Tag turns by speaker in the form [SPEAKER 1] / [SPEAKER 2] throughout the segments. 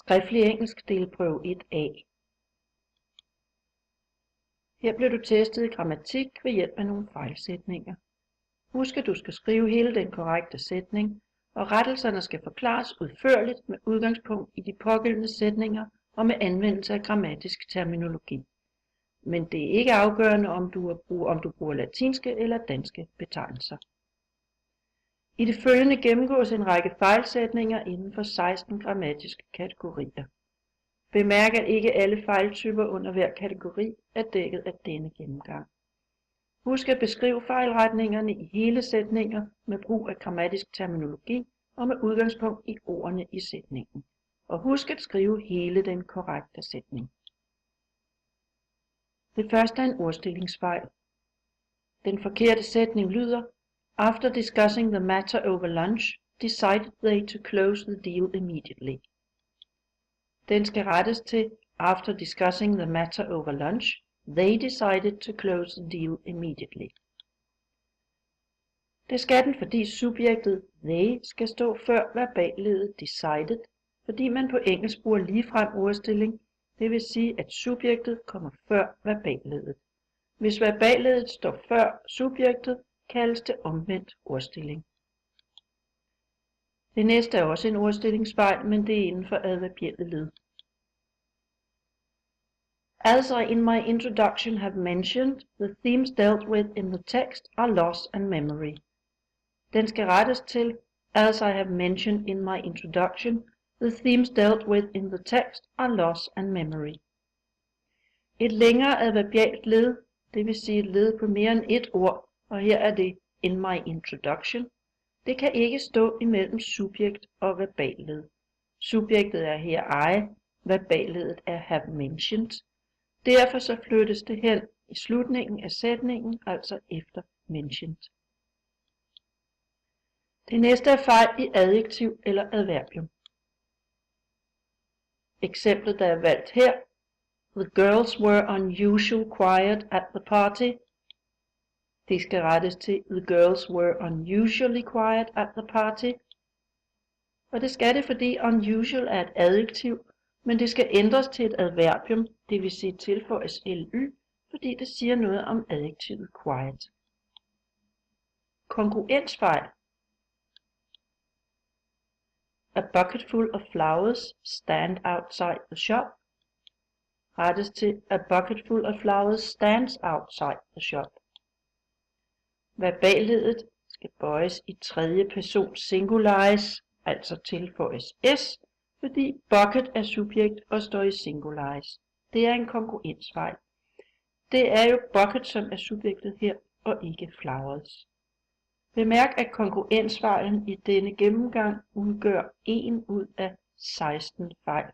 [SPEAKER 1] Skriftlig engelsk delprøve 1A. Her bliver du testet i grammatik ved hjælp af nogle fejlsætninger. Husk, at du skal skrive hele den korrekte sætning, og rettelserne skal forklares udførligt med udgangspunkt i de pågældende sætninger og med anvendelse af grammatisk terminologi. Men det er ikke afgørende, om du bruger latinske eller danske betegnelser. I det følgende gennemgås en række fejlsætninger inden for 16 grammatiske kategorier. Bemærk, at ikke alle fejltyper under hver kategori er dækket af denne gennemgang. Husk at beskrive fejlretningerne i hele sætninger med brug af grammatisk terminologi og med udgangspunkt i ordene i sætningen. Og husk at skrive hele den korrekte sætning. Det første er en ordstillingsfejl. Den forkerte sætning lyder: After discussing the matter over lunch, decided they to close the deal immediately. Den skal rettes til: After discussing the matter over lunch, they decided to close the deal immediately. Det skal den, fordi subjektet they skal stå før verballeddet decided, fordi man på engelsk bruger ligefrem ordstilling, det vil sige, at subjektet kommer før verballeddet. Hvis verballeddet står før subjektet, kaldes det omvendt ordstilling. Det næste er også en ordstillingsfejl, men det er inden for adverbielle led. As I in my introduction have mentioned, the themes dealt with in the text are loss and memory. Den skal rettes til: As I have mentioned in my introduction, the themes dealt with in the text are loss and memory. Et længere adverbialt led, det vil sige et led på mere end et ord, og her er det in my introduction, det kan ikke stå imellem subjekt og verballed. Subjektet er her I, verballeddet er have mentioned. Derfor så flyttes det hen i slutningen af sætningen, altså efter mentioned. Det næste er fejl i adjektiv eller adverbium. Eksemplet, der er valgt her: The girls were unusual quiet at the party. Det skal rettes til: The girls were unusually quiet at the party. Og det skal det, fordi unusual er et adjektiv, men det skal ændres til et adverbium, det vil sige tilføjes ly, fordi det siger noget om adjektivet quiet. Kongruensfejl. A bucket full of flowers stand outside the shop. Rettes til: A bucket full of flowers stands outside the shop. Verballeddet skal bøjes i tredje person singularis, altså tilføjes s, fordi bucket er subjekt og står i singularis. Det er en kongruensfejl. Det er jo bucket, som er subjektet her, og ikke flowers. Bemærk, at kongruensfejlen i denne gennemgang udgør 1 ud af 16 fejl.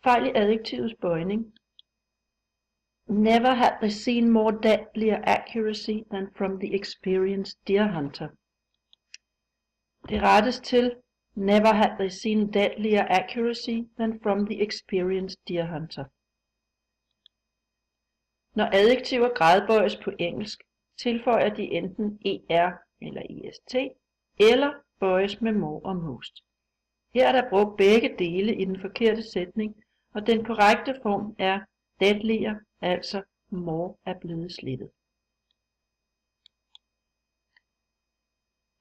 [SPEAKER 1] Fejl i adjektivets bøjning. Never had they seen more deadlier accuracy than from the experienced deer hunter. Det rettes til: Never had they seen deadlier accuracy than from the experienced deer hunter. Når adjektiver gradbøjes på engelsk, tilføjer de enten er eller est, eller bøjes med more og most. Her er der brugt begge dele i den forkerte sætning, og den korrekte form er deadlier, altså more er blevet slettet.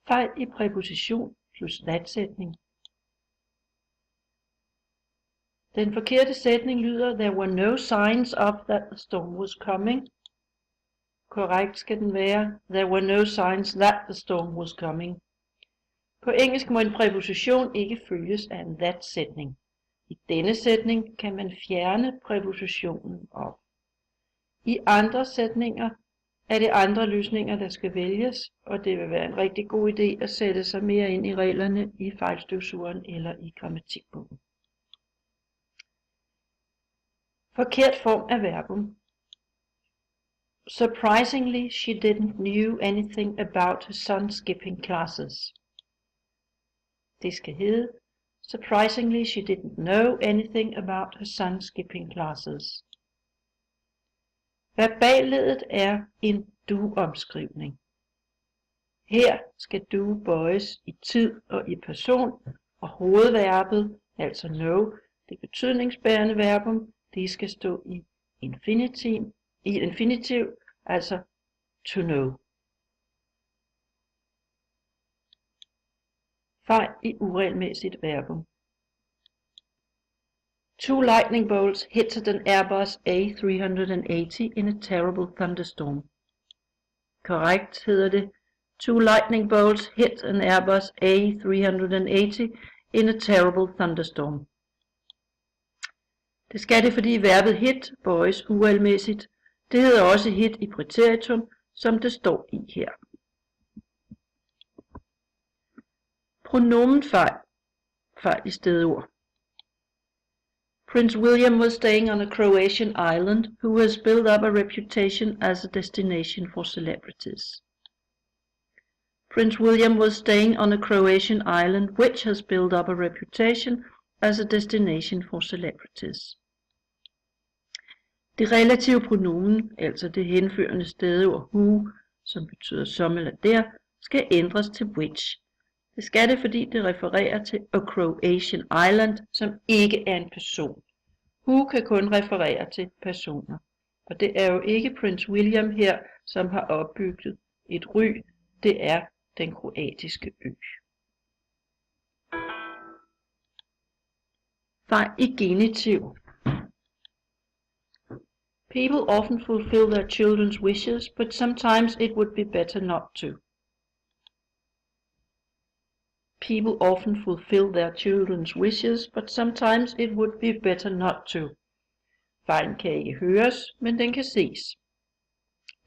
[SPEAKER 1] Fejl i præposition plus that-sætning. Den forkerte sætning lyder: There were no signs of that the storm was coming. Korrekt skal den være: There were no signs that the storm was coming. På engelsk må en præposition ikke følges af en that-sætning. I denne sætning kan man fjerne præpositionen of. I andre sætninger er det andre løsninger, der skal vælges, og det vil være en rigtig god idé at sætte sig mere ind i reglerne i fejlstøvsugeren eller i grammatikbogen. Forkert form af verbum. Surprisingly, she didn't know anything about her son skipping classes. Det skal hedde: Surprisingly, she didn't know anything about her son skipping classes. Verballeddet er en du-omskrivning. Her skal do bøjes i tid og i person, og hovedverbet, altså know, det betydningsbærende verbum, det skal stå i infinitiv, altså to know. Fejl i uregelmæssigt verbum. 2 lightning bolts hit an Airbus A380 in a terrible thunderstorm. Korrekt hedder det: 2 lightning bolts hit an Airbus A380 in a terrible thunderstorm. Det skal det, fordi verbet hit bøjes uregelmæssigt. Det hedder også hit i præteritum, som det står i her. Pronomenfejl. Fejl i stedord. Prince William was staying on a Croatian island who has built up a reputation as a destination for celebrities. Prince William was staying on a Croatian island which has built up a reputation as a destination for celebrities. Det relative pronomen, altså det henførende stedord who, som betyder som eller der, skal ændres til which. Det skal det, fordi det refererer til a Croatian island, som ikke er en person. Who kan kun referere til personer. Og det er jo ikke Prince William her, som har opbygget et ry. Det er den kroatiske ø. Fejl i genitiv. People often fulfill their children's wishes, but sometimes it would be better not to. People often fulfill their children's wishes, but sometimes it would be better not to. Fejlen kan ikke høres, men den kan ses.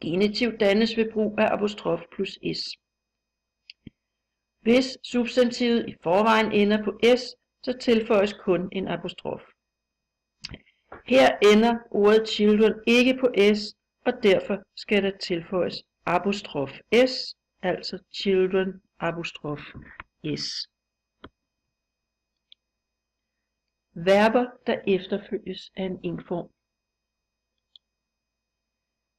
[SPEAKER 1] Genitiv dannes ved brug af apostrof plus s. Hvis substantivet i forvejen ender på s, så tilføjes kun en apostrof. Her ender ordet children ikke på s, og derfor skal der tilføjes apostrof s, altså children apostrof s. Verber, der efterfølges af en indform.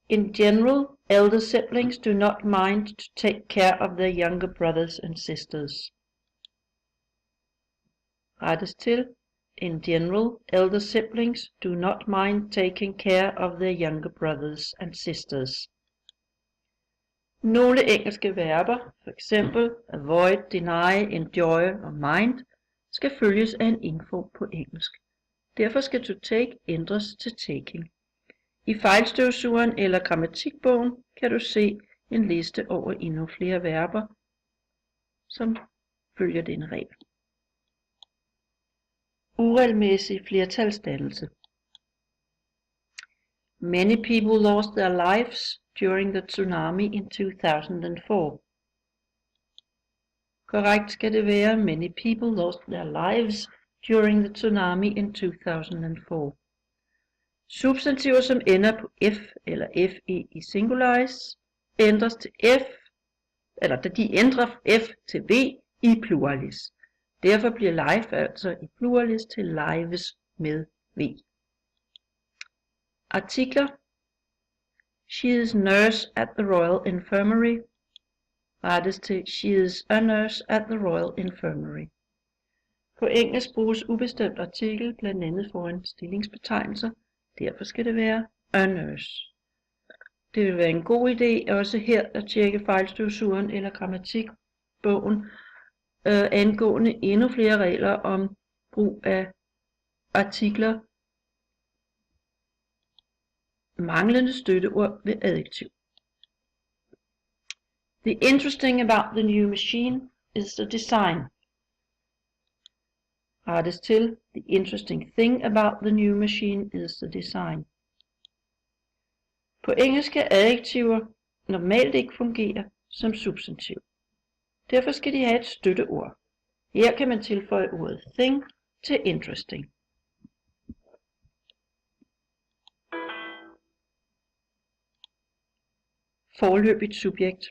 [SPEAKER 1] In general, elder siblings do not mind to take care of their younger brothers and sisters. Rettes til: In general, elder siblings do not mind taking care of their younger brothers and sisters. Nogle engelske verber, f.eks. avoid, deny, enjoy og mind, skal følges af en indform på engelsk. Derfor skal to take ændres til taking. I fejlstøvsugeren eller grammatikbogen kan du se en liste over endnu flere verber, som følger denne regel. Uregelmæssig flertalsdannelse. Many people lost their lives during the tsunami in 2004. Korrekt skal det være: Many people lost their lives during the tsunami in 2004. Substantiver, som ender på f eller fe i singularis, ændres til f, eller de ændrer f til v i pluralis. Derfor bliver life altså i pluralis til lives med v. Artikler. She is nurse at the Royal Infirmary. Rettes til she is a nurse at the Royal Infirmary. På engelsk bruges ubestemt artikel blandt andet foran stillingsbetegnelser. Derfor skal det være a nurse. Det vil være en god idé også her at tjekke fejlstøvsugeren eller grammatikbogen angående endnu flere regler om brug af artikler, manglende støtteord ved adjektiv. The interesting about the new machine is the design. Rettes til: The interesting thing about the new machine is the design. På engelsk kan adjektiver normalt ikke fungere som substantiv. Derfor skal de have et støtteord. Her kan man tilføje ordet thing til interesting. Forløbigt subjekt.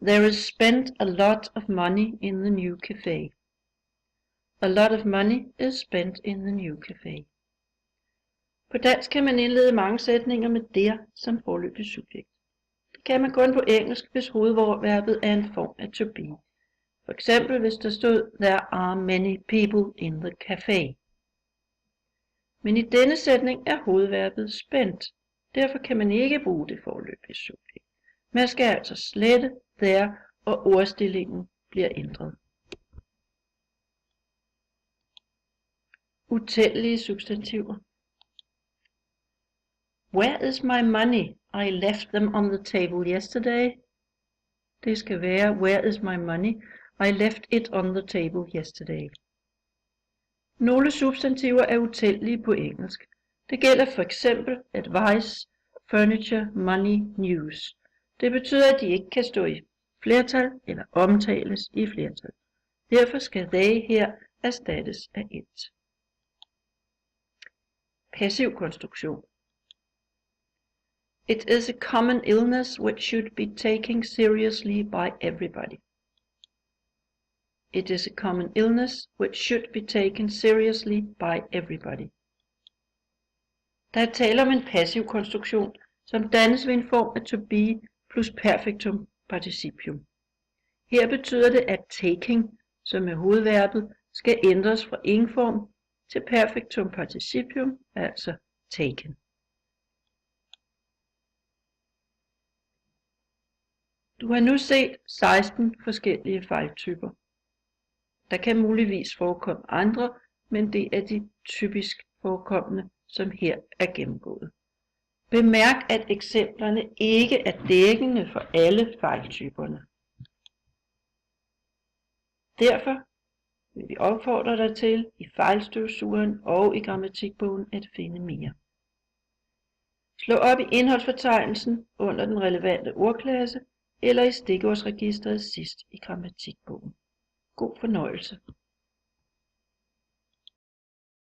[SPEAKER 1] There is spent a lot of money in the new cafe. A lot of money is spent in the new cafe. På dansk kan man indlede mange sætninger med der som forløbigt subjekt. Det kan man kun på engelsk, hvis hovedverbet er en form af to be. For eksempel hvis der stod, there are many people in the cafe. Men i denne sætning er hovedverbet spent. Derfor kan man ikke bruge det foreløbige subjekt. Man skal altså slette there, og ordstillingen bliver ændret. Utællelige substantiver. Where is my money? I left them on the table yesterday. Det skal være, where is my money? I left it on the table yesterday. Nogle substantiver er utællelige på engelsk. Det gælder for eksempel advice, furniture, money, news. Det betyder, at de ikke kan stå i flertal eller omtales i flertal. Derfor skal they her erstattes af it. Passiv konstruktion. It is a common illness which should be taken seriously by everybody. It is a common illness which should be taken seriously by everybody. Der er tale om en passiv konstruktion, som dannes ved en form af to be plus perfektum participium. Her betyder det, at taking, som er hovedverbet, skal ændres fra ing-form til perfektum participium, altså taken. Du har nu set 16 forskellige fejltyper. Der kan muligvis forekomme andre, men det er de typisk forekommende, som her er gennemgået. Bemærk, at eksemplerne ikke er dækkende for alle fejltyperne. Derfor vil vi opfordre dig til i fejlstøvsugeren og i grammatikbogen at finde mere. Slå op i indholdsfortegnelsen under den relevante ordklasse eller i stikordsregistret sidst i grammatikbogen. God fornøjelse.